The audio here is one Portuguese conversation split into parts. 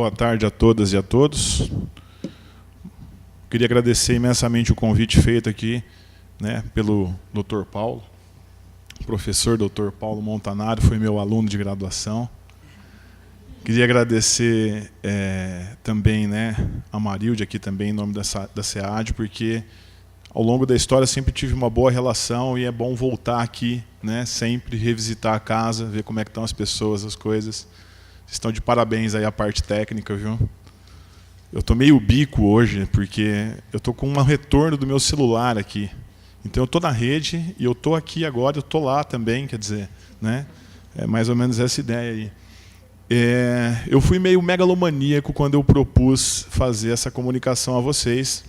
Boa tarde a todas e a todos. Queria agradecer imensamente o convite feito aqui, né, pelo Dr. Paulo. O professor Dr. Paulo Montanaro foi meu aluno de graduação. Queria agradecer também, né, a Marilde aqui também, em nome da SEAD, porque ao longo da história sempre tive uma boa relação e é bom voltar aqui, né, sempre revisitar a casa, ver como é que estão as pessoas, as coisas. Vocês estão de parabéns aí a parte técnica, viu? Eu tô meio bico hoje, porque eu tô com um retorno do meu celular aqui. Então eu tô na rede e eu tô aqui agora, eu tô lá também, quer dizer, né? É mais ou menos essa ideia aí. Eu fui meio megalomaníaco quando eu propus fazer essa comunicação a vocês,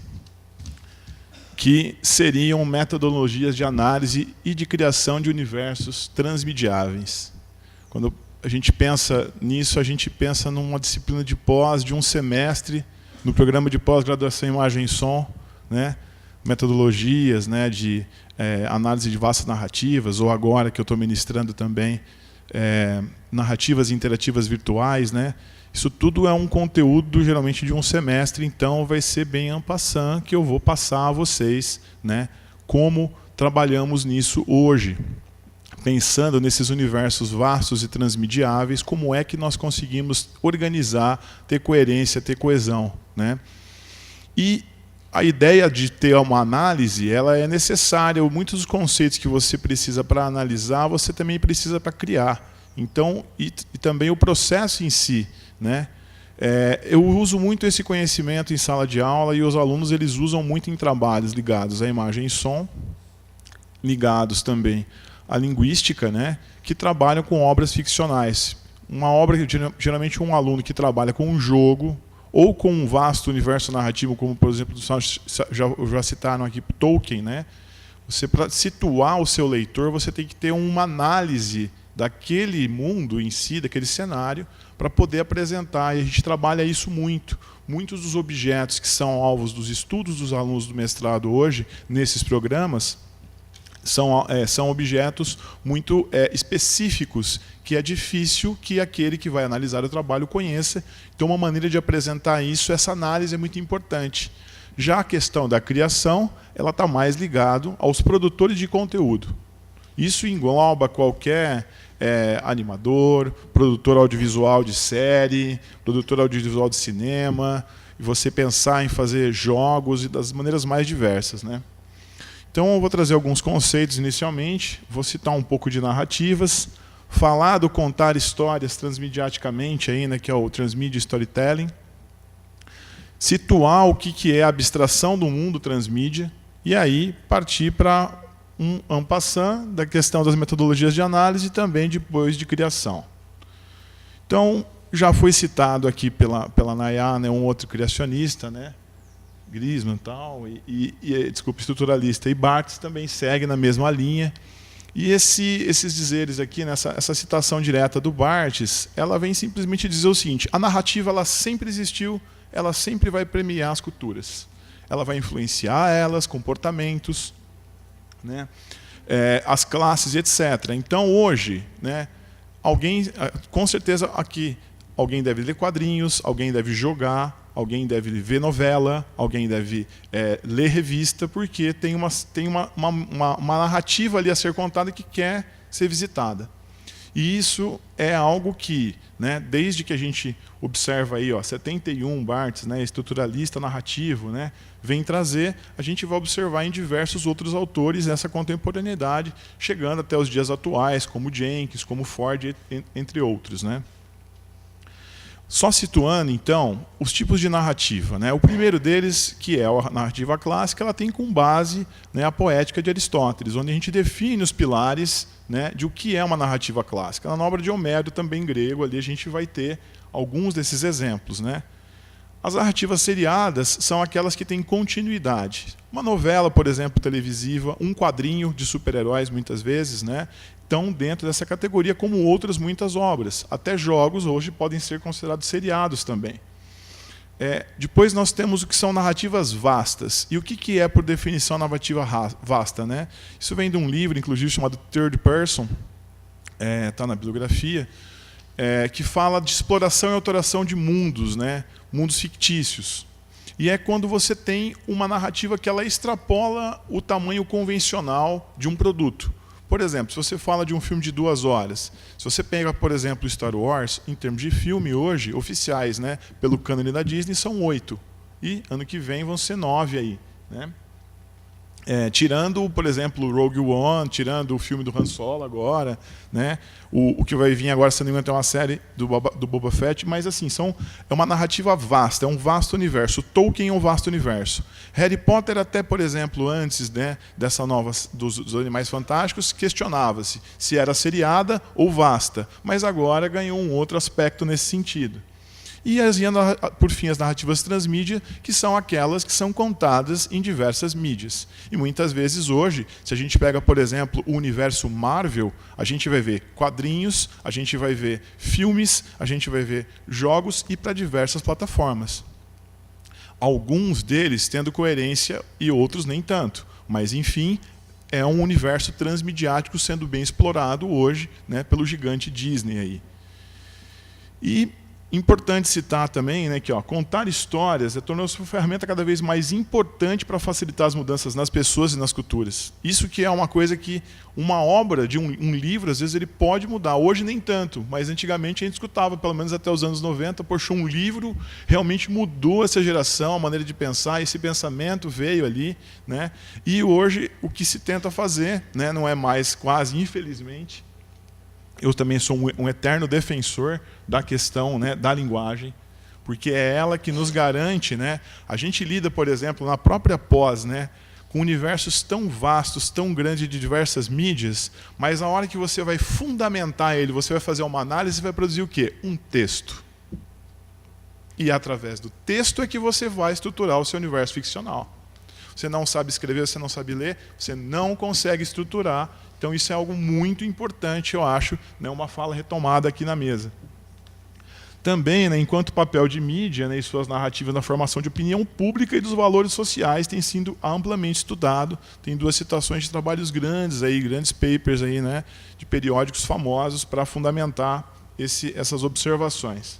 que seriam metodologias de análise e de criação de universos transmediáveis. Quando a gente pensa nisso, a gente pensa numa disciplina de pós de um semestre, no programa de pós-graduação em Imagem e Som, né? Metodologias, né, de análise de vastas narrativas, ou agora que eu estou ministrando também, narrativas interativas virtuais, né? Isso tudo é um conteúdo geralmente de um semestre, então vai ser bem en passant que eu vou passar a vocês, né, como trabalhamos nisso hoje. Pensando nesses universos vastos e transmediáveis, como é que nós conseguimos organizar, ter coerência, ter coesão, né? E a ideia de ter uma análise, ela é necessária. Muitos dos conceitos que você precisa para analisar, você também precisa para criar. Então, e também o processo em si, né? Eu uso muito esse conhecimento em sala de aula e os alunos eles usam muito em trabalhos ligados à imagem e som, ligados também a linguística, né, que trabalham com obras ficcionais. Uma obra que geralmente um aluno que trabalha com um jogo ou com um vasto universo narrativo, como por exemplo já citaram aqui Tolkien, né? Você, para situar o seu leitor, você tem que ter uma análise daquele mundo em si, daquele cenário, para poder apresentar. E a gente trabalha isso muito. Muitos dos objetos que são alvos dos estudos dos alunos do mestrado hoje, nesses programas, são objetos muito específicos, que é difícil que aquele que vai analisar o trabalho conheça. Então, uma maneira de apresentar isso, essa análise é muito importante. Já a questão da criação, ela está mais ligada aos produtores de conteúdo. Isso engloba qualquer animador, produtor audiovisual de série, produtor audiovisual de cinema, e você pensar em fazer jogos e das maneiras mais diversas, né? Então, eu vou trazer alguns conceitos inicialmente, vou citar um pouco de narrativas, falar do contar histórias transmediaticamente, aí, né, que é o Transmedia Storytelling, situar o que é a abstração do mundo transmídia, e aí partir para um en passant da questão das metodologias de análise e também depois de criação. Então, já foi citado aqui pela Nayá, né, um outro criacionista, né, Grisman tal, desculpa, estruturalista, e Barthes também segue na mesma linha. E esses dizeres aqui, essa citação direta do Barthes, ela vem simplesmente dizer o seguinte: a narrativa ela sempre existiu, ela sempre vai premiar as culturas. Ela vai influenciar elas, comportamentos, né, as classes, etc. Então, hoje, né, com certeza aqui, alguém deve ler quadrinhos, alguém deve jogar, alguém deve ver novela, alguém deve ler revista, porque tem uma narrativa ali a ser contada que quer ser visitada. E isso é algo que, né, desde que a gente observa aí, 71 Barthes, né, estruturalista narrativo, né, vem trazer, a gente vai observar em diversos outros autores essa contemporaneidade, chegando até os dias atuais, como Jenkins, como Ford, entre outros, né. Só situando, então, os tipos de narrativa, né? O primeiro deles, que é a narrativa clássica, ela tem como base, né, a poética de Aristóteles, onde a gente define os pilares, né, de o que é uma narrativa clássica. Na obra de Homero, também grego, ali a gente vai ter alguns desses exemplos, né? As narrativas seriadas são aquelas que têm continuidade. Uma novela, por exemplo, televisiva, um quadrinho de super-heróis, muitas vezes, né, estão dentro dessa categoria, como outras muitas obras. Até jogos hoje podem ser considerados seriados também. Depois nós temos o que são narrativas vastas. E o que é, por definição, narrativa vasta, né? Isso vem de um livro, inclusive, chamado Third Person, está na bibliografia, que fala de exploração e alteração de mundos, né? Mundos fictícios. E é quando você tem uma narrativa que ela extrapola o tamanho convencional de um produto. Por exemplo, se você fala de um filme de 2 horas, se você pega, por exemplo, Star Wars, em termos de filme hoje, oficiais, né, pelo cânone da Disney, são 8. E ano que vem vão ser 9 aí, né? Tirando, por exemplo, Rogue One, tirando o filme do Han Solo agora, né? O que vai vir agora, se não me engano, tem uma série do Boba Fett, mas assim, é uma narrativa vasta, é um vasto universo. Tolkien é um vasto universo. Harry Potter até, por exemplo, antes, né, dessa nova dos Animais Fantásticos, questionava-se se era seriada ou vasta, mas agora ganhou um outro aspecto nesse sentido. E, por fim, as narrativas transmídia, que são aquelas que são contadas em diversas mídias. E muitas vezes hoje, se a gente pega, por exemplo, o universo Marvel, a gente vai ver quadrinhos, a gente vai ver filmes, a gente vai ver jogos e para diversas plataformas. Alguns deles tendo coerência e outros nem tanto. Mas, enfim, é um universo transmediático sendo bem explorado hoje, né, pelo gigante Disney aí. E importante citar também, né, que contar histórias tornou-se uma ferramenta cada vez mais importante para facilitar as mudanças nas pessoas e nas culturas. Isso que é uma coisa que uma obra de um livro, às vezes, ele pode mudar. Hoje nem tanto, mas antigamente a gente escutava, pelo menos até os anos 90, poxa, um livro realmente mudou essa geração, a maneira de pensar, esse pensamento veio ali, né? E hoje o que se tenta fazer, né, não é mais quase, infelizmente. Eu também sou um eterno defensor da questão, né, da linguagem, porque é ela que nos garante, né? A gente lida, por exemplo, na própria pós, né, com universos tão vastos, tão grandes de diversas mídias, mas a hora que você vai fundamentar ele, você vai fazer uma análise e vai produzir o quê? Um texto. E através do texto é que você vai estruturar o seu universo ficcional. Você não sabe escrever, você não sabe ler, você não consegue estruturar. Então isso é algo muito importante, eu acho, né, uma fala retomada aqui na mesa. Também, né, enquanto papel de mídia, né, e suas narrativas na formação de opinião pública e dos valores sociais tem sido amplamente estudado. Tem 2 citações de trabalhos grandes, aí, grandes papers aí, né, de periódicos famosos para fundamentar essas observações.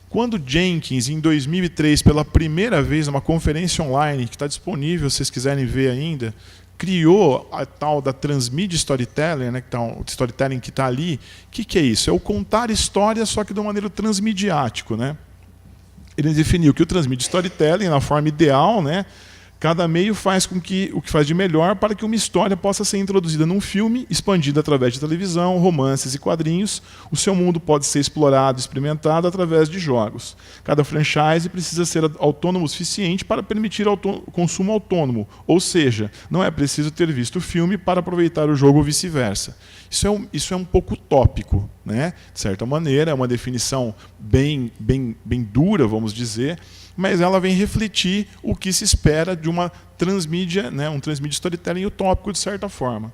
Quando Jenkins, em 2003, pela primeira vez, numa conferência online, que está disponível, se vocês quiserem ver ainda, criou a tal da transmídia storytelling, né, storytelling que está ali. O que é isso? É o contar histórias, só que de uma maneira transmediático, né? Ele definiu que o transmídia storytelling, na forma ideal, né, cada meio faz o que faz de melhor para que uma história possa ser introduzida num filme, expandida através de televisão, romances e quadrinhos. O seu mundo pode ser explorado, experimentado através de jogos. Cada franchise precisa ser autônomo o suficiente para permitir consumo autônomo, ou seja, não é preciso ter visto o filme para aproveitar o jogo ou vice-versa. Isso é um pouco utópico, né? De certa maneira, é uma definição bem dura, vamos dizer, mas ela vem refletir o que se espera de uma transmídia, né, um transmídia storytelling utópico, de certa forma.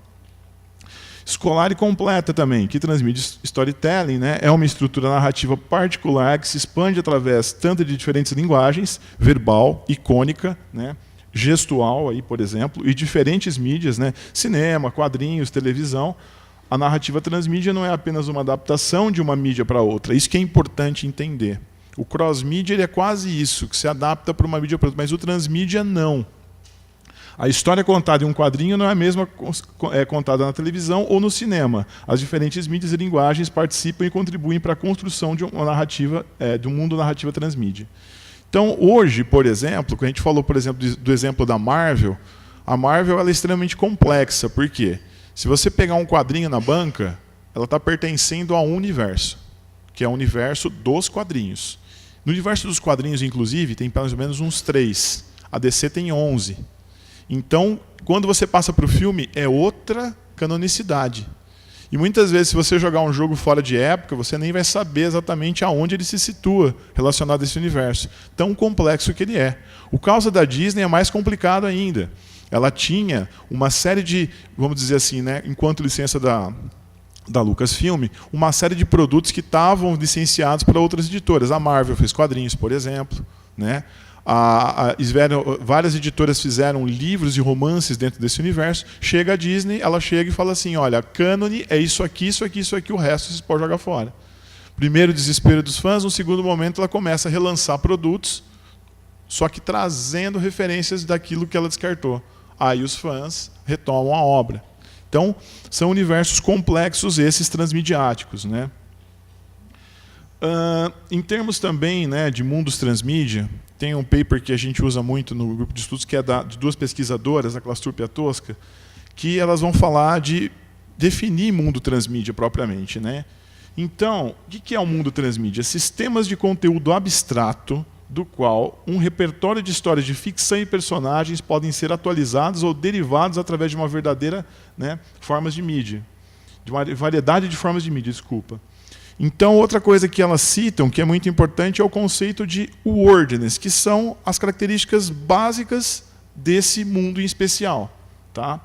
Escolar e completa também, que transmídia storytelling, né, é uma estrutura narrativa particular que se expande através tanto de diferentes linguagens, verbal, icônica, né, gestual, aí, por exemplo, e diferentes mídias, né, cinema, quadrinhos, televisão. A narrativa transmídia não é apenas uma adaptação de uma mídia para outra. Isso que é importante entender. O cross-mídia ele é quase isso, que se adapta para uma mídia para outra, mas o transmídia não. A história contada em um quadrinho não é a mesma contada na televisão ou no cinema. As diferentes mídias e linguagens participam e contribuem para a construção de uma narrativa, de um mundo narrativa transmídia. Então, hoje, por exemplo, quando a gente falou, por exemplo, do exemplo da Marvel, a Marvel ela é extremamente complexa. Por quê? Se você pegar um quadrinho na banca, ela está pertencendo a um universo, que é o universo dos quadrinhos. No universo dos quadrinhos, inclusive, tem pelo menos uns 3. A DC tem 11. Então, quando você passa para o filme, é outra canonicidade. E muitas vezes, se você jogar um jogo fora de época, você nem vai saber exatamente aonde ele se situa relacionado a esse universo. Tão complexo que ele é. O caso da Disney é mais complicado ainda. Ela tinha uma série de, vamos dizer assim, né, enquanto licença da Lucasfilm, uma série de produtos que estavam licenciados para outras editoras. A Marvel fez quadrinhos, por exemplo, né? Várias editoras fizeram livros e romances dentro desse universo. Chega a Disney, ela chega e fala assim, olha, cânone é isso aqui, isso aqui, isso aqui, o resto vocês podem jogar fora. Primeiro, o desespero dos fãs. No segundo momento, ela começa a relançar produtos, só que trazendo referências daquilo que ela descartou. Aí os fãs retomam a obra. Então, são universos complexos esses transmediáticos, né? Em termos também, né, de mundos transmídia, tem um paper que a gente usa muito no grupo de estudos, que é de duas pesquisadoras, a Klastrup e a Tosca, que elas vão falar de definir mundo transmídia propriamente, né? Então, o que é o mundo transmídia? Sistemas de conteúdo abstrato, do qual um repertório de histórias de ficção e personagens podem ser atualizados ou derivados através de uma verdadeira, né, formas de mídia. De uma variedade de formas de mídia, desculpa. Então, outra coisa que elas citam, que é muito importante, é o conceito de wordness, que são as características básicas desse mundo em especial. Tá?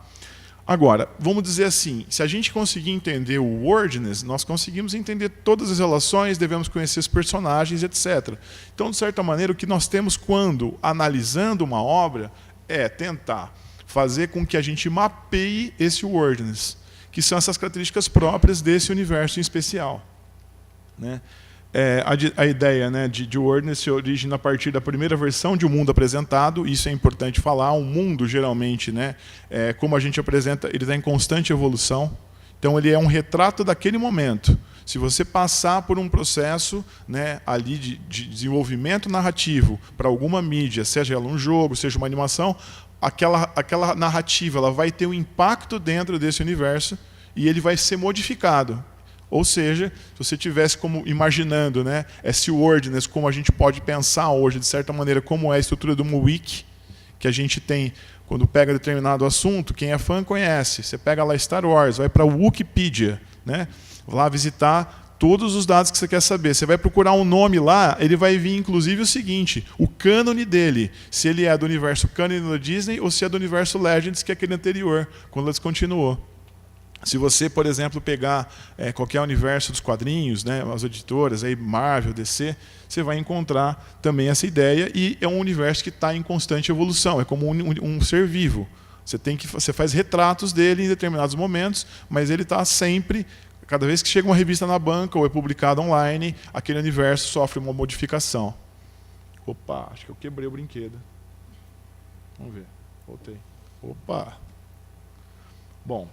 Agora, vamos dizer assim, se a gente conseguir entender o wordness, nós conseguimos entender todas as relações, devemos conhecer os personagens, etc. Então, de certa maneira, o que nós temos quando analisando uma obra é tentar fazer com que a gente mapeie esse wordness, que são essas características próprias desse universo em especial. Né? A ideia, né, de wordness se origina a partir da primeira versão de um mundo apresentado. Isso é importante falar. Um mundo, geralmente, né, como a gente apresenta, ele está em constante evolução. Então, ele é um retrato daquele momento. Se você passar por um processo, né, ali de desenvolvimento narrativo para alguma mídia, seja ela um jogo, seja uma animação, aquela narrativa ela vai ter um impacto dentro desse universo e ele vai ser modificado. Ou seja, se você tivesse como imaginando, né, esse wordness, como a gente pode pensar hoje, de certa maneira, como é a estrutura de uma wiki, que a gente tem, quando pega determinado assunto, quem é fã conhece. Você pega lá Star Wars, vai para a Wikipedia, né, lá visitar todos os dados que você quer saber. Você vai procurar um nome lá, ele vai vir, inclusive, o seguinte, o cânone dele, se ele é do universo cânone da Disney ou se é do universo Legends, que é aquele anterior, quando ela descontinuou. Se você, por exemplo, pegar qualquer universo dos quadrinhos, né, as editoras, aí, Marvel, DC, você vai encontrar também essa ideia, e é um universo que está em constante evolução, é como um ser vivo. Você faz retratos dele em determinados momentos, mas ele está sempre, cada vez que chega uma revista na banca ou é publicado online, aquele universo sofre uma modificação. Opa, acho que eu quebrei o brinquedo. Vamos ver, voltei. Opa! Bom...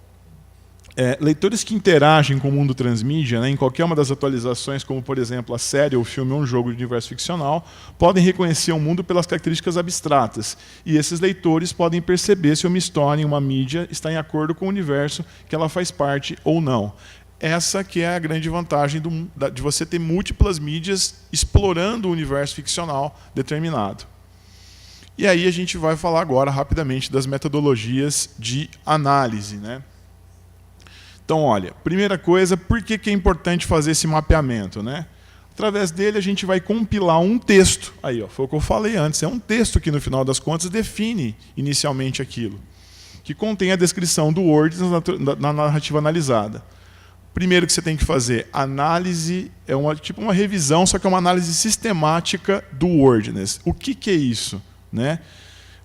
leitores que interagem com o mundo transmídia, né, em qualquer uma das atualizações, como, por exemplo, a série, o filme ou um jogo de universo ficcional, podem reconhecer o mundo pelas características abstratas. E esses leitores podem perceber se uma história em uma mídia está em acordo com o universo que ela faz parte ou não. Essa que é a grande vantagem de você ter múltiplas mídias explorando o universo ficcional determinado. E aí a gente vai falar agora, rapidamente, das metodologias de análise, né? Então, olha, primeira coisa, por que é importante fazer esse mapeamento, né? Através dele, a gente vai compilar um texto. Aí, ó, foi o que eu falei antes, é um texto que, no final das contas, define inicialmente aquilo, que contém a descrição do wordness na narrativa analisada. Primeiro que você tem que fazer, análise, tipo uma revisão, só que é uma análise sistemática do wordness. O que é isso? Né?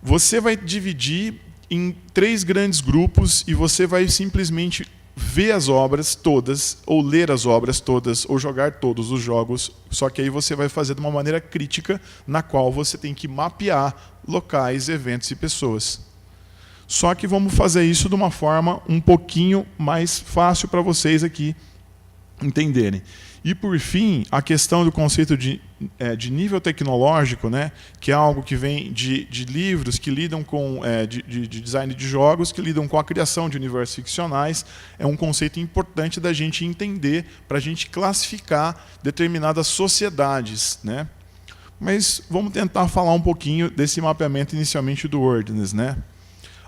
Você vai dividir em 3 grandes grupos e você vai simplesmente ver as obras todas, ou ler as obras todas, ou jogar todos os jogos, só que aí você vai fazer de uma maneira crítica, na qual você tem que mapear locais, eventos e pessoas. Só que vamos fazer isso de uma forma um pouquinho mais fácil para vocês aqui entenderem. E, por fim, a questão do conceito de nível tecnológico, né, que é algo que vem de livros que lidam com de design de jogos, que lidam com a criação de universos ficcionais, é um conceito importante da gente entender para a gente classificar determinadas sociedades, né? Mas vamos tentar falar um pouquinho desse mapeamento inicialmente do wordness, né?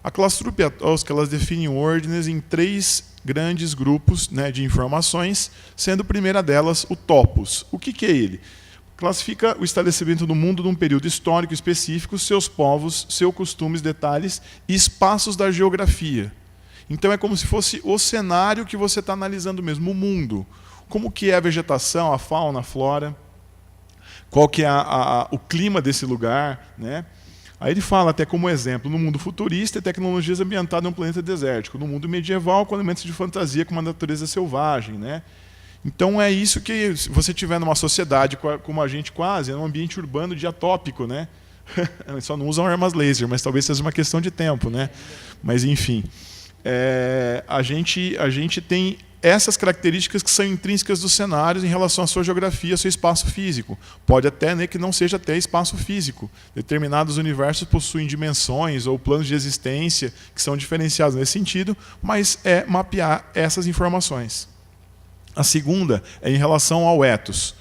A Klastrup e a Tosca, elas definem o wordness em 3 grandes grupos, né, de informações, sendo a primeira delas o topos. O que é ele? Classifica o estabelecimento do mundo num período histórico específico, seus povos, seus costumes, detalhes e espaços da geografia. Então é como se fosse o cenário que você está analisando mesmo, o mundo. Como que é a vegetação, a fauna, a flora, qual que é o clima desse lugar, né? Aí ele fala até como exemplo, no mundo futurista, tecnologias ambientadas em um planeta desértico. No mundo medieval, com elementos de fantasia, com uma natureza selvagem, né? Então é isso que, se você estiver numa sociedade como a gente quase, é um ambiente urbano diatópico, né? Só não usam armas laser, mas talvez seja uma questão de tempo, né? Mas enfim, a gente tem essas características que são intrínsecas dos cenários em relação à sua geografia, ao seu espaço físico. Pode até, né, que não seja até espaço físico. Determinados universos possuem dimensões ou planos de existência que são diferenciados nesse sentido, mas é mapear essas informações. A segunda é em relação ao ethos.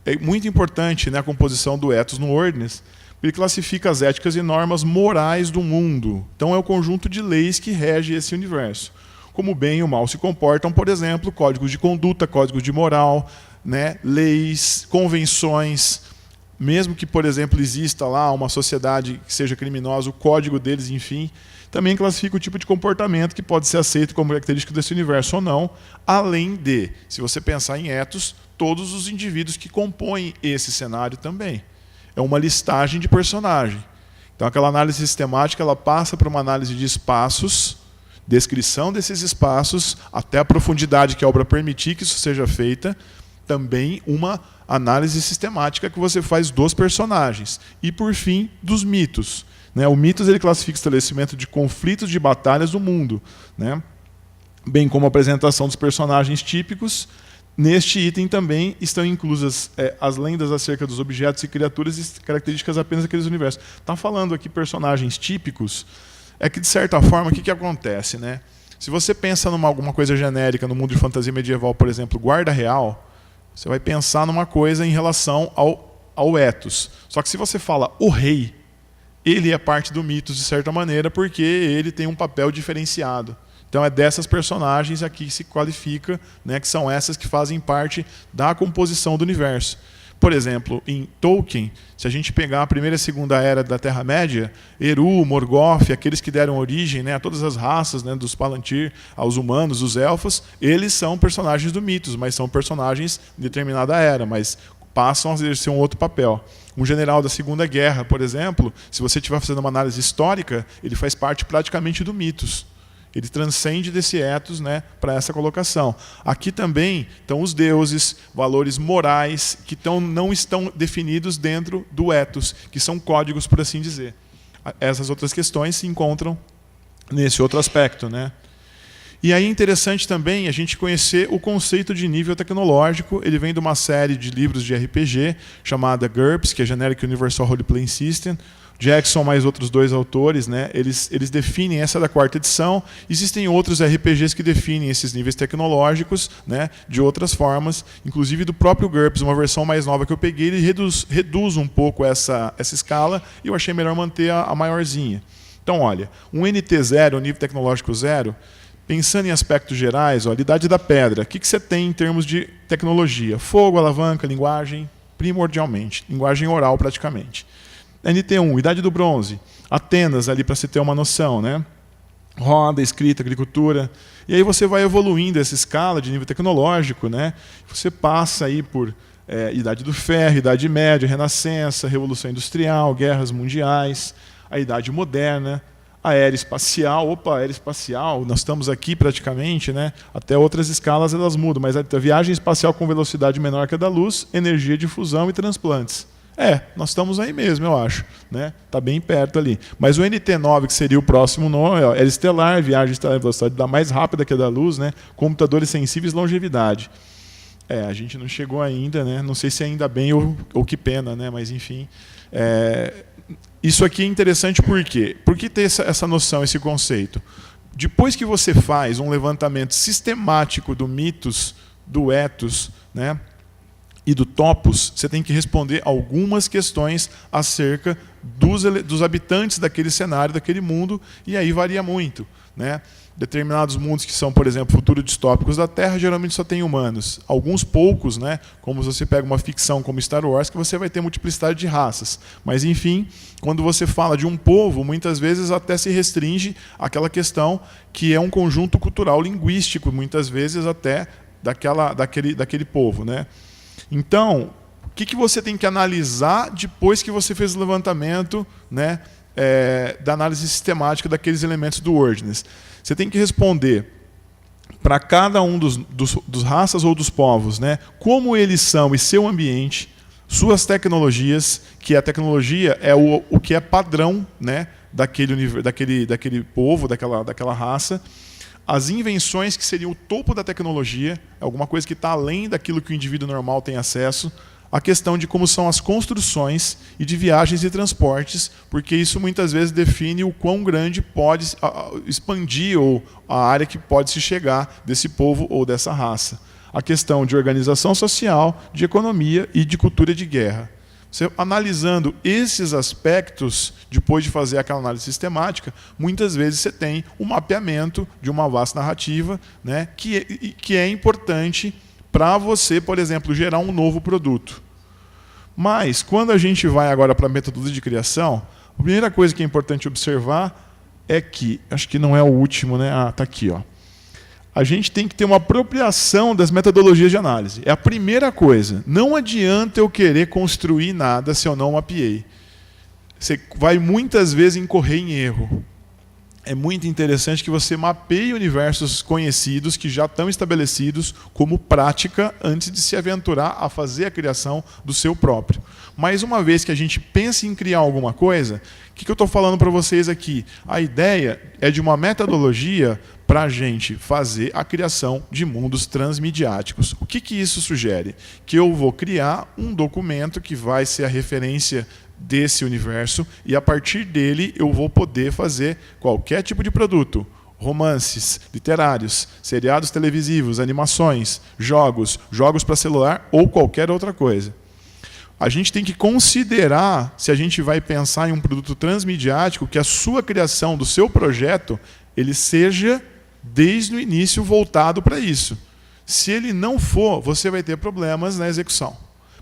É muito importante, né, a composição do ethos no Ordinance. Ele classifica as éticas e normas morais do mundo. Então é o conjunto de leis que rege esse universo. Como o bem e o mal se comportam, por exemplo, códigos de conduta, códigos de moral, né, leis, convenções. Mesmo que, por exemplo, exista lá uma sociedade que seja criminosa, o código deles, enfim, também classifica o tipo de comportamento que pode ser aceito como característico desse universo ou não, além de, se você pensar em ethos, todos os indivíduos que compõem esse cenário também. É uma listagem de personagem. Então, aquela análise sistemática ela passa por uma análise de espaços, descrição desses espaços, até a profundidade que a obra permitir que isso seja feita, também uma análise sistemática que você faz dos personagens. E, por fim, dos mitos. O mitos ele classifica o estabelecimento de conflitos de batalhas do mundo, né? Bem como a apresentação dos personagens típicos. Neste item também estão inclusas as lendas acerca dos objetos e criaturas e características apenas daqueles universos. Está falando aqui personagens típicos, é que, de certa forma, o que acontece, né? Se você pensa numa alguma coisa genérica no mundo de fantasia medieval, por exemplo, guarda real, você vai pensar numa coisa em relação ao ethos. Só que se você fala o rei, ele é parte do mitos, de certa maneira, porque ele tem um papel diferenciado. Então é dessas personagens aqui que se qualifica, né, que são essas que fazem parte da composição do universo. Por exemplo, em Tolkien, se a gente pegar a primeira e segunda era da Terra-média, Eru, Morgoth, aqueles que deram origem, né, a todas as raças, né, dos Palantir, aos humanos, os elfos, eles são personagens do mitos, mas são personagens de determinada era, mas passam a exercer um outro papel. Um general da Segunda Guerra, por exemplo, se você estiver fazendo uma análise histórica, ele faz parte praticamente do mitos. Ele transcende desse ethos, né, para essa colocação. Aqui também estão os deuses, valores morais, que não estão definidos dentro do ethos, que são códigos, por assim dizer. Essas outras questões se encontram nesse outro aspecto, né? E aí é interessante também a gente conhecer o conceito de nível tecnológico. Ele vem de uma série de livros de RPG chamada GURPS, que é Generic Universal Role Playing System. Jackson mais outros dois autores, né, eles definem essa da 4ª edição. Existem outros RPGs que definem esses níveis tecnológicos, né, de outras formas, inclusive do próprio GURPS, uma versão mais nova que eu peguei, ele reduz um pouco essa escala e eu achei melhor manter a maiorzinha. Então, olha, um NT0, um nível tecnológico 0, pensando em aspectos gerais, ó, a idade da pedra, o que você tem em termos de tecnologia? Fogo, alavanca, linguagem, primordialmente, linguagem oral praticamente. NT1, idade do bronze, Atenas ali para se ter uma noção, né? Roda, escrita, agricultura. E aí você vai evoluindo essa escala de nível tecnológico, né? Você passa aí por idade do ferro, idade média, renascença, revolução industrial, guerras mundiais, a idade moderna, a era espacial. Opa, era espacial, nós estamos aqui praticamente, né? Até outras escalas elas mudam, mas a viagem espacial com velocidade menor que a da luz, energia de fusão e transplantes. Nós estamos aí mesmo, eu acho, né? Está bem perto ali. Mas o NT9, que seria o próximo nome, era estelar, viagem estelar, velocidade mais rápida que a da luz, né? Computadores sensíveis, longevidade. A gente não chegou ainda, né? Não sei se ainda bem ou que pena, né? Mas enfim. Isso aqui é interessante por quê? Por que ter essa noção, esse conceito? Depois que você faz um levantamento sistemático do mitos, do ethos, né, e do topos, você tem que responder algumas questões acerca dos habitantes daquele cenário, daquele mundo, e aí varia muito, né? Determinados mundos que são, por exemplo, futuros distópicos da Terra, geralmente só tem humanos. Alguns poucos, né? Como você pega uma ficção como Star Wars, que você vai ter multiplicidade de raças. Mas, enfim, quando você fala de um povo, muitas vezes até se restringe àquela questão que é um conjunto cultural linguístico, muitas vezes até daquele povo, né? Então, o que você tem que analisar depois que você fez o levantamento, né, da análise sistemática daqueles elementos do Ordinance? Você tem que responder para cada um dos raças ou dos povos, né? Como eles são e seu ambiente, suas tecnologias, que a tecnologia é o que é padrão, né? daquele povo, daquela raça, as invenções que seriam o topo da tecnologia, alguma coisa que está além daquilo que o indivíduo normal tem acesso, a questão de como são as construções e de viagens e transportes, porque isso muitas vezes define o quão grande pode expandir ou a área que pode se chegar desse povo ou dessa raça. A questão de organização social, de economia e de cultura de guerra. Você, analisando esses aspectos, depois de fazer aquela análise sistemática, muitas vezes você tem um mapeamento de uma vasta narrativa, né, que é importante para você, por exemplo, gerar um novo produto. Mas, quando a gente vai agora para a metodologia de criação, a primeira coisa que é importante observar é que, acho que não é o último, né? Ah, está aqui, ó. A gente tem que ter uma apropriação das metodologias de análise. É a primeira coisa. Não adianta eu querer construir nada se eu não mapeei. Você vai muitas vezes incorrer em erro. É muito interessante que você mapeie universos conhecidos que já estão estabelecidos como prática antes de se aventurar a fazer a criação do seu próprio. Mas uma vez que a gente pensa em criar alguma coisa, o que eu estou falando para vocês aqui? A ideia é de uma metodologia para a gente fazer a criação de mundos transmediáticos. O que isso sugere? Que eu vou criar um documento que vai ser a referência desse universo e, a partir dele, eu vou poder fazer qualquer tipo de produto. Romances, literários, seriados televisivos, animações, jogos para celular ou qualquer outra coisa. A gente tem que considerar, se a gente vai pensar em um produto transmediático, que a sua criação do seu projeto ele seja, desde o início, voltado para isso. Se ele não for, você vai ter problemas na execução.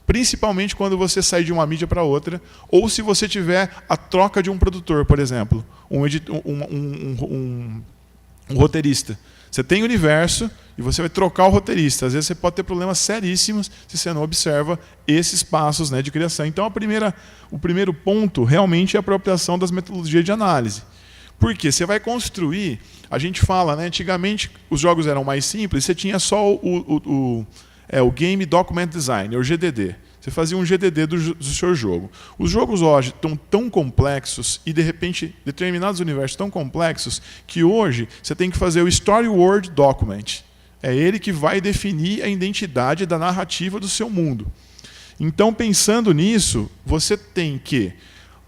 Principalmente quando você sai de uma mídia para outra, ou se você tiver a troca de um produtor, por exemplo, um roteirista. Você tem o universo e você vai trocar o roteirista. Às vezes você pode ter problemas seríssimos se você não observa esses passos, né, de criação. Então, o primeiro ponto realmente é a apropriação das metodologias de análise. Porque você vai construir, a gente fala, né, antigamente os jogos eram mais simples, você tinha só o Game Document Design, o GDD. Você fazia um GDD do seu jogo. Os jogos hoje estão tão complexos e, de repente, determinados universos tão complexos que hoje você tem que fazer o Story World Document. É ele que vai definir a identidade da narrativa do seu mundo. Então, pensando nisso, você tem que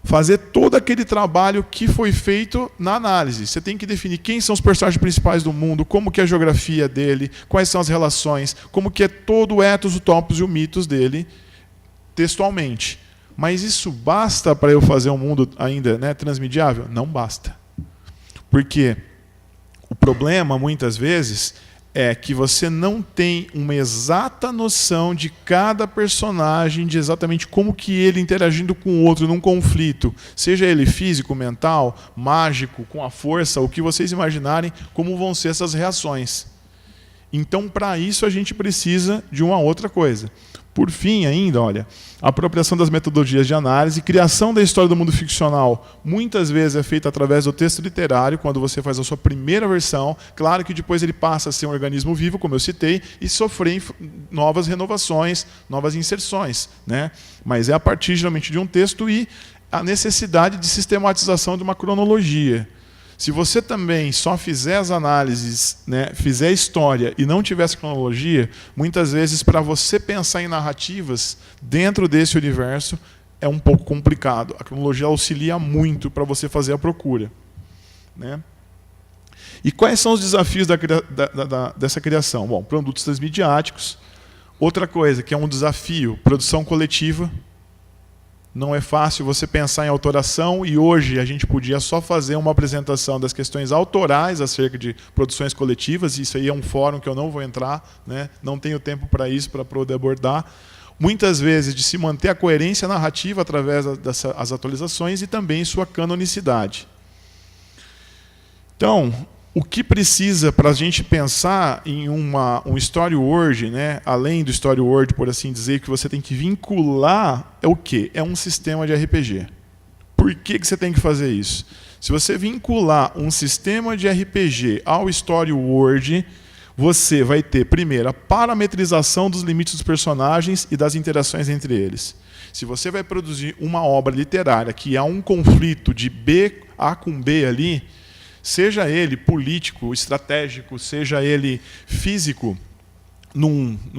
fazer todo aquele trabalho que foi feito na análise. Você tem que definir quem são os personagens principais do mundo, como que é a geografia dele, quais são as relações, como que é todo o ethos, o topos e o mitos dele, textualmente. Mas isso basta para eu fazer um mundo ainda, né, transmediável? Não basta. Porque o problema, muitas vezes, é que você não tem uma exata noção de cada personagem, de exatamente como que ele interagindo com o outro num conflito, seja ele físico, mental, mágico, com a força, o que vocês imaginarem, como vão ser essas reações. Então, para isso, a gente precisa de uma outra coisa. Por fim, ainda, olha, a apropriação das metodologias de análise, criação da história do mundo ficcional, muitas vezes é feita através do texto literário, quando você faz a sua primeira versão. Claro que depois ele passa a ser um organismo vivo, como eu citei, e sofrer novas renovações, novas inserções, né? Mas é a partir, geralmente, de um texto e a necessidade de sistematização de uma cronologia. Se você também só fizer as análises, né, fizer a história e não tiver essa cronologia, muitas vezes, para você pensar em narrativas dentro desse universo, é um pouco complicado. A cronologia auxilia muito para você fazer a procura, né? E quais são os desafios dessa criação? Bom, produtos transmediáticos. Outra coisa que é um desafio, produção coletiva. Não é fácil você pensar em autoração, e hoje a gente podia só fazer uma apresentação das questões autorais acerca de produções coletivas, e isso aí é um fórum que eu não vou entrar, né? Não tenho tempo para isso, para poder abordar. Muitas vezes de se manter a coerência narrativa através das atualizações e também sua canonicidade. Então, o que precisa para a gente pensar em um story word, né? Além do story word, por assim dizer, que você tem que vincular, é o quê? É um sistema de RPG. Por que você tem que fazer isso? Se você vincular um sistema de RPG ao story word, você vai ter, primeiro, a parametrização dos limites dos personagens e das interações entre eles. Se você vai produzir uma obra literária que há um conflito de A com B ali, seja ele político, estratégico, seja ele físico,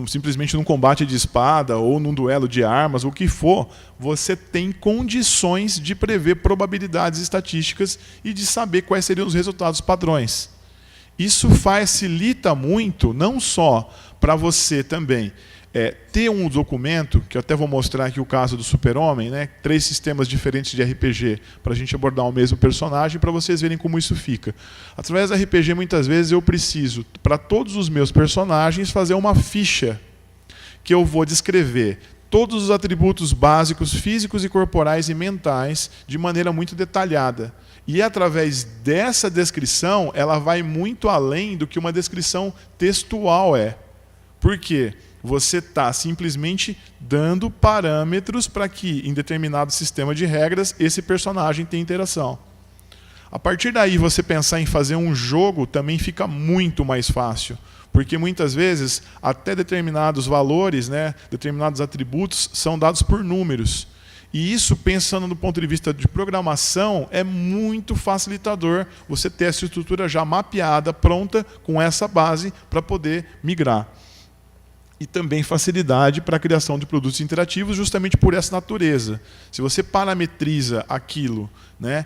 simplesmente num combate de espada ou num duelo de armas, o que for, você tem condições de prever probabilidades estatísticas e de saber quais seriam os resultados padrões. Isso facilita muito, não só para você também ter um documento, que eu até vou mostrar aqui o caso do Super-Homem, né? 3 sistemas diferentes de RPG para a gente abordar o mesmo personagem, para vocês verem como isso fica. Através da RPG, muitas vezes, eu preciso, para todos os meus personagens, fazer uma ficha que eu vou descrever todos os atributos básicos, físicos e corporais e mentais, de maneira muito detalhada. E através dessa descrição, ela vai muito além do que uma descrição textual é. Por quê? Você está simplesmente dando parâmetros para que, em determinado sistema de regras, esse personagem tenha interação. A partir daí, você pensar em fazer um jogo também fica muito mais fácil. Porque muitas vezes, até determinados valores, né, determinados atributos, são dados por números. E isso, pensando do ponto de vista de programação, é muito facilitador você ter essa estrutura já mapeada, pronta, com essa base, para poder migrar. E também facilidade para a criação de produtos interativos, justamente por essa natureza. Se você parametriza aquilo, né,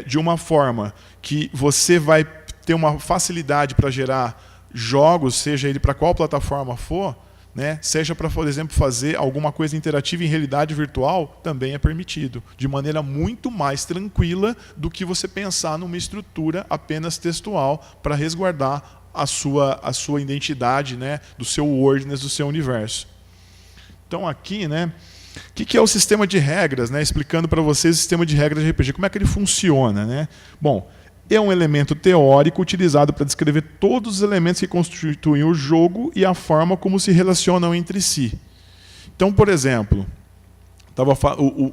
de uma forma que você vai ter uma facilidade para gerar jogos, seja ele para qual plataforma for, né, seja para, por exemplo, fazer alguma coisa interativa em realidade virtual, também é permitido, de maneira muito mais tranquila do que você pensar numa estrutura apenas textual para resguardar a sua identidade, né, do seu wordness, do seu universo. Então aqui, né, o que é o sistema de regras, né, explicando para vocês o sistema de regras de RPG, como é que ele funciona, né? Bom, é um elemento teórico utilizado para descrever todos os elementos que constituem o jogo e a forma como se relacionam entre si. Então, por exemplo,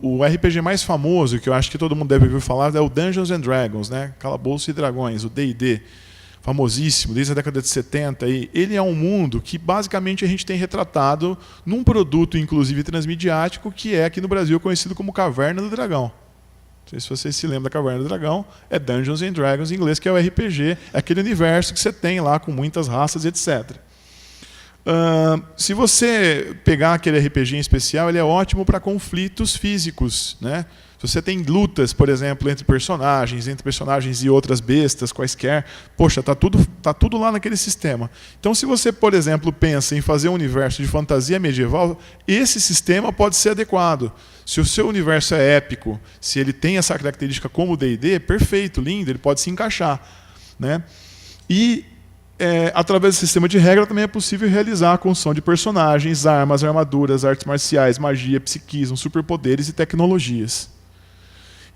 o RPG mais famoso, que eu acho que todo mundo deve ouvir falar, é o Dungeons and Dragons, né? Calabouços e Dragões, o D&D, famosíssimo, desde a década de 70. Ele é um mundo que, basicamente, a gente tem retratado num produto, inclusive transmediático, que é aqui no Brasil conhecido como Caverna do Dragão. Não sei se vocês se lembram da Caverna do Dragão, é Dungeons and Dragons em inglês, que é o RPG, é aquele universo que você tem lá com muitas raças, etc. Se você pegar aquele RPG em especial, ele é ótimo para conflitos físicos, né? Se você tem lutas, por exemplo, entre personagens e outras bestas, quaisquer, poxa, tá tudo lá naquele sistema. Então, se você, por exemplo, pensa em fazer um universo de fantasia medieval, esse sistema pode ser adequado. Se o seu universo é épico, se ele tem essa característica como o D&D, perfeito, lindo, ele pode se encaixar, né? E através do sistema de regra também é possível realizar a construção de personagens, armas, armaduras, artes marciais, magia, psiquismo, superpoderes e tecnologias.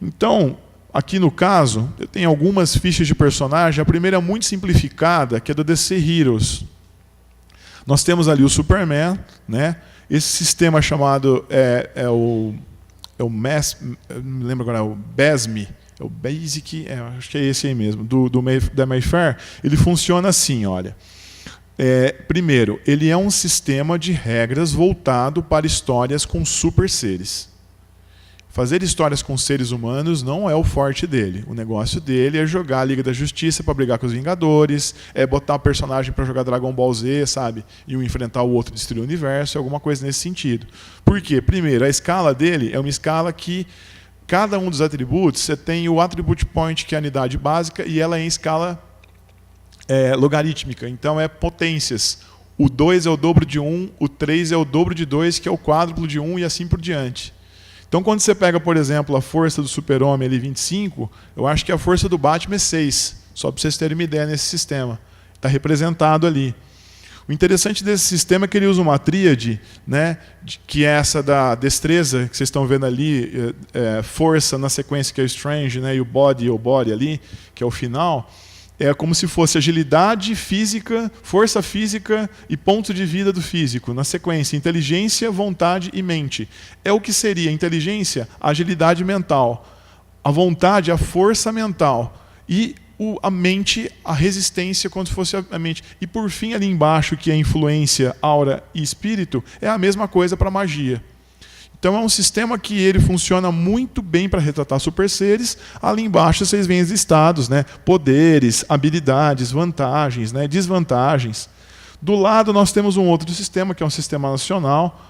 Então, aqui no caso, eu tenho algumas fichas de personagem. A primeira é muito simplificada, que é do DC Heroes. Nós temos ali o Superman, né? Esse sistema chamado não me lembro agora, é o BASM, é o Basic, acho que é esse aí mesmo, da Mayfair. Ele funciona assim, olha. Primeiro, ele é um sistema de regras voltado para histórias com super seres. Fazer histórias com seres humanos não é o forte dele. O negócio dele é jogar a Liga da Justiça para brigar com os Vingadores, botar o personagem para jogar Dragon Ball Z, sabe? E um enfrentar o outro, destruir o universo, alguma coisa nesse sentido. Por quê? Primeiro, a escala dele é uma escala que cada um dos atributos, você tem o attribute point, que é a unidade básica, e ela é em escala logarítmica. Então, é potências. O 2 é o dobro de 1, o 3 é o dobro de 2, que é o quádruplo de 1, e assim por diante. Então, quando você pega, por exemplo, a força do Super-Homem ali 25, eu acho que a força do Batman é 6, só para vocês terem uma ideia nesse sistema. Está representado ali. O interessante desse sistema é que ele usa uma tríade, né, que é essa da destreza, que vocês estão vendo ali, força na sequência que é o Strange, né, e o body ali, que é o final. É como se fosse agilidade física, força física e ponto de vida do físico. Na sequência, inteligência, vontade e mente. É o que seria inteligência, agilidade mental. A vontade, a força mental. E a mente, a resistência, como se fosse a mente. E por fim, ali embaixo, que é influência, aura e espírito, é a mesma coisa para magia. Então é um sistema que ele funciona muito bem para retratar super seres. Ali embaixo vocês veem os listados, né? Poderes, habilidades, vantagens, né? Desvantagens. Do lado nós temos um outro sistema, que é um sistema nacional,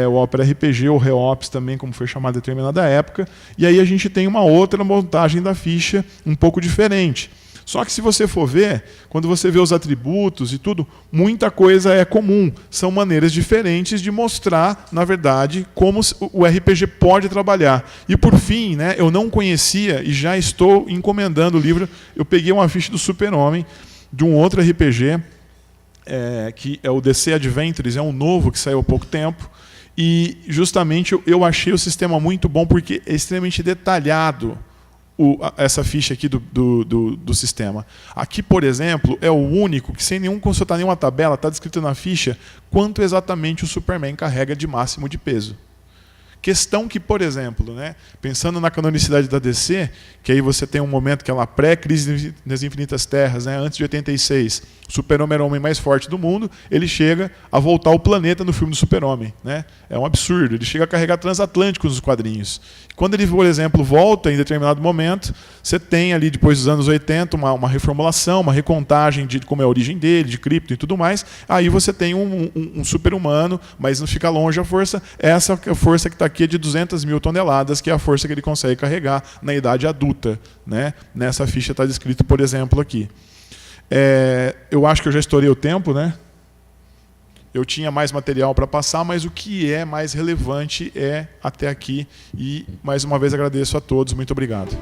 o Opera RPG, ou Reops também, como foi chamado em determinada época. E aí a gente tem uma outra montagem da ficha um pouco diferente. Só que se você for ver, quando você vê os atributos e tudo, muita coisa é comum. São maneiras diferentes de mostrar, na verdade, como o RPG pode trabalhar. E por fim, né, eu não conhecia e já estou encomendando o livro. Eu peguei uma ficha do Super-Homem, de um outro RPG, que é o DC Adventures, é um novo que saiu há pouco tempo. E justamente eu achei o sistema muito bom porque é extremamente detalhado. Essa ficha aqui do sistema. Aqui, por exemplo, é o único que, sem consultar nenhuma tabela, está descrito na ficha quanto exatamente o Superman carrega de máximo de peso. Questão que, por exemplo, né, pensando na canonicidade da DC, que aí você tem um momento que ela pré-crise das Infinitas Terras, né, antes de 86, o Super-Homem era o homem mais forte do mundo, ele chega a voltar ao planeta no filme do Super-Homem. Né? É um absurdo, ele chega a carregar transatlânticos nos quadrinhos. Quando ele, por exemplo, volta em determinado momento, você tem ali, depois dos anos 80, uma reformulação, uma recontagem de como é a origem dele, de Krypton e tudo mais, aí você tem um super-humano, mas não fica longe a força, essa força que está aqui é de 200 mil toneladas, que é a força que ele consegue carregar na idade adulta. Né? Nessa ficha está descrito, por exemplo, aqui. Eu acho que eu já estourei o tempo, né? Eu tinha mais material para passar, mas o que é mais relevante é até aqui. E, mais uma vez, agradeço a todos. Muito obrigado.